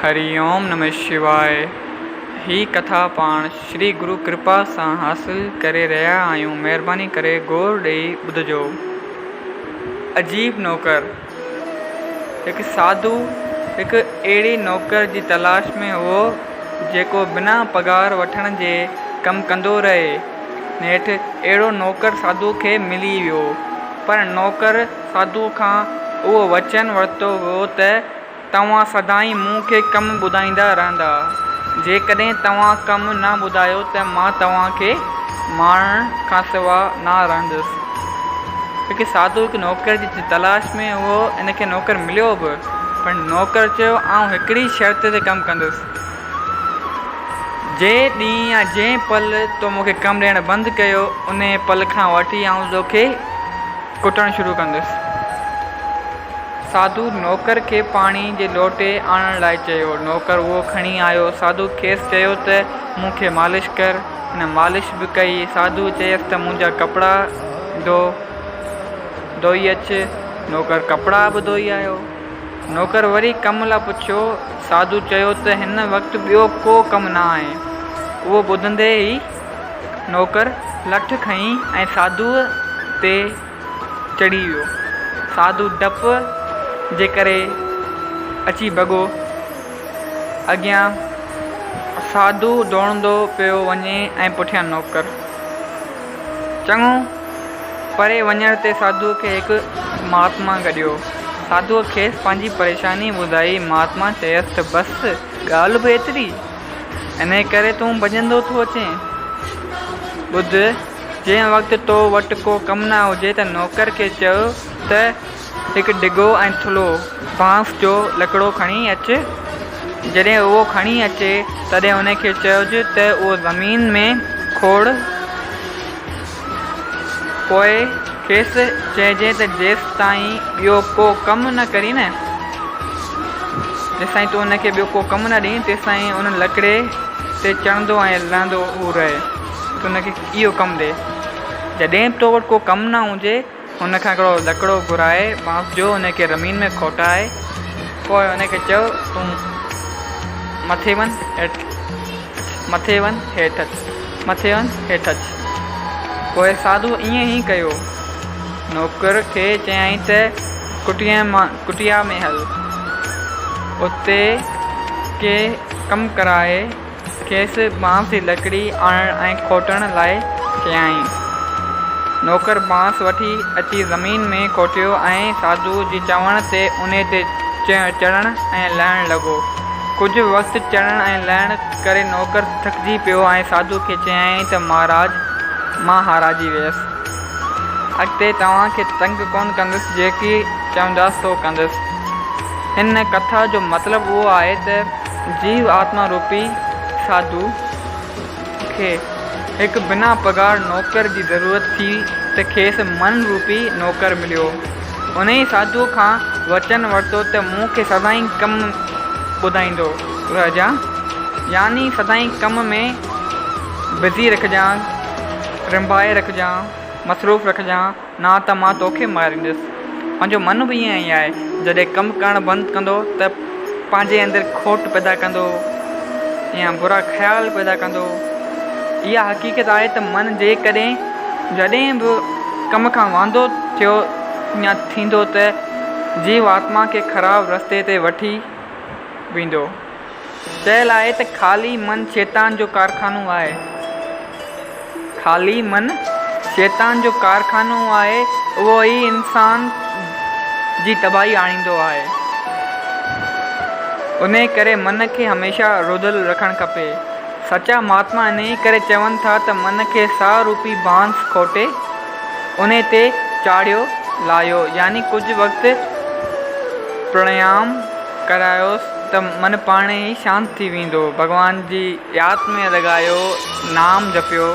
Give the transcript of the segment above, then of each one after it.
हरिओम नमः शिवाय। ही कथा पाण श्री गुरु कृपा सां हासिल करे रहिया आहियूं। महिरबानी करे गौर ॾेई ॿुधजो। अजीब नौकर। हिकु साधु हिकु अहिड़ी नौकर जी तलाश में हो जेको बिना पगार वठण जे कमु कंदो रहे। नेठि अहिड़ो नौकर साधु खे मिली वियो, पर नौकर साधु खां उहो वचन वरितो हो त तव्हां सदाईं मूंखे कमु ॿुधाईंदा रहंदा। जेकॾहिं तव्हां कमु न ॿुधायो त मां तव्हांखे मारण खां सवाइ न रहंदुसि। हिकु साधु हिकु नौकर जी तलाश में उहो इनखे नौकर मिलियो बि, पर नौकर चयो आउं हिकिड़ी शर्त ते कमु कंदुसि। जंहिं ॾींहुं या जंहिं पल तो मूंखे कमु ॾियणु बंदि कयो, उन पल खां वठी आउं तोखे कुटणु शुरू कंदुसि। साधु नौकर खे पाणी जे लोटे आणण लाइ चयो। नौकर उहो खणी आयो। साधु खेसि चयो त मूंखे मालिश कर। हिन मालिश बि कई। साधु चयसि त मुंहिंजा कपिड़ा धोई अचु। नौकर कपिड़ा बि धोई आयो। नौकर वरी कम लाइ पुछियो। साधु चयो त हिन वक़्तु ॿियो को कमु न आहे। उहो ॿुधंदे ई नौकर लठ खईं ऐं साधुअ ते चढ़ी वियो। साधु डप जे करे अची भॻो। अॻियां साधु दौड़ंदो पियो वञे ऐं पुठियां नौकर। चङो परे वञण ते साधुअ खे हिकु महात्मा गॾियो। साधुअ खेसि पंहिंजी परेशानी ॿुधाई। महात्मा चयसि त बसि ॻाल्हि बि एतिरी, इन करे तूं भॼंदो थो अचें। ॿुध, जंहिं वक़्तु तो वटि को कमु न हुजे त नौकर खे चयो त हिकु डिघो ऐं थुल्हो बांस जो लकिड़ो खणी अचु। जॾहिं उहो खणी अचे तॾहिं उनखे चइजे त उहो ज़मीन में खोड़। पोइ खेसि चइजे त जेसि ताईं ॿियो को कमु न करी न, जेसिताईं तूं उनखे ॿियो को कमु न ॾीं, तेसिताईं उन लकिड़े ते चढ़ंदो ऐं लहंदो हू रहे। तूं उनखे इहो कमु ॾे। जॾहिं तो वटि को कमु न हुजे, हुनखां हिकिड़ो लकिड़ो घुराए बांस जो, उनखे ज़मीन में खोटाए, पोइ उनखे चयो तूं मथे वञ हेठि, मथे वञ हेठि अच, मथे वञ हेठि अच। पोइ साधु ईअं ई कयो। नौकर खे चयाईं त कुटिया में हल। उते के कमु कराए खेसि बांस जी लकड़ी आणण ऐं खोटण लाइ चयाईं। नौकर बांस वठी अची ज़मीन में खोटियो ऐं साधु जी चवण ते उन ते चढ़णु ऐं लहणु लॻो। कुझु वक़्तु चढ़णु ऐं लहण करे नौकर थकिजी पियो ऐं साधु खे चयाईं त महाराज, मां हाराजी वियसि। अॻिते तव्हांखे तंग कोन कंदुसि, जेकी चवंदासीं सो कंदुसि। हिन कथा जो मतिलबु उहो आहे त जीव आत्मा रूपी साधु खे हिकु बिना पगार नौकर जी ज़रूरत थी त खेसि मन रूपी नौकर मिलियो। उन ई साधुअ खां वचन वरितो त मूंखे सदाईं कमु ॿुधाईंदो रहिजां, यानी सदाईं कम में बिज़ी रखजांइ, रिंबाए रखजांइ, मसरूफ़ रखजांइ, न त मां तोखे मारींदुसि। मुंहिंजो मन बि ईअं ई आहे। जॾहिं कमु करणु बंदि कंदो त पंहिंजे अंदरि खोट पैदा कंदो या बुरा ख़्याल पैदा कंदो। इहा हक़ीक़त आहे त मन जॾहिं बि कम खां वांदो थियो या थींदो त जीव आत्मा खे ख़राबु रस्ते ते वठी वेंदो। चयलु आहे त ख़ाली मन शैतान जो कारखानो आहे। ख़ाली मन शैतान जो कारखानो आहे। उहो ई इंसान जी तबाही आणींदो आहे। उन करे मन खे हमेशह रुधल रखणु खपे। सचा महात्मा इन ई करे चवनि था त मन खे साह रूपी बांस खोटे उन ते चाढ़ियो लाहियो, यानी कुझु वक़्तु प्राणायाम करायोसि त मन पाण ई शांति थी वेंदो। भॻवान जी यादि में लॻायो, नाम जपियो,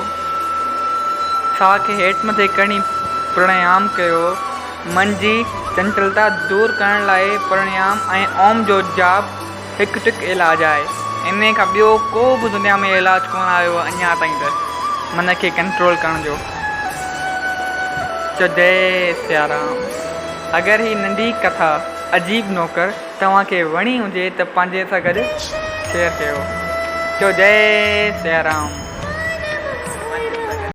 साह खे हेठि मथे करणी प्राणायाम कयो। मन जी चंचलता दूरि करण लाइ प्राणायाम ऐं ओम जो जाप हिकु टिक इलाजु आहे। इन खां ॿियो को बि दुनिया में इलाजु कोन आयो अञा ताईं त मन खे कंट्रोल करण जो। जय सियाराम। अगरि ही नंढी कथा अजीब नौकर तव्हांखे वणी हुजे त पंहिंजे सां गॾु शेयर कयो। जय सिया राम।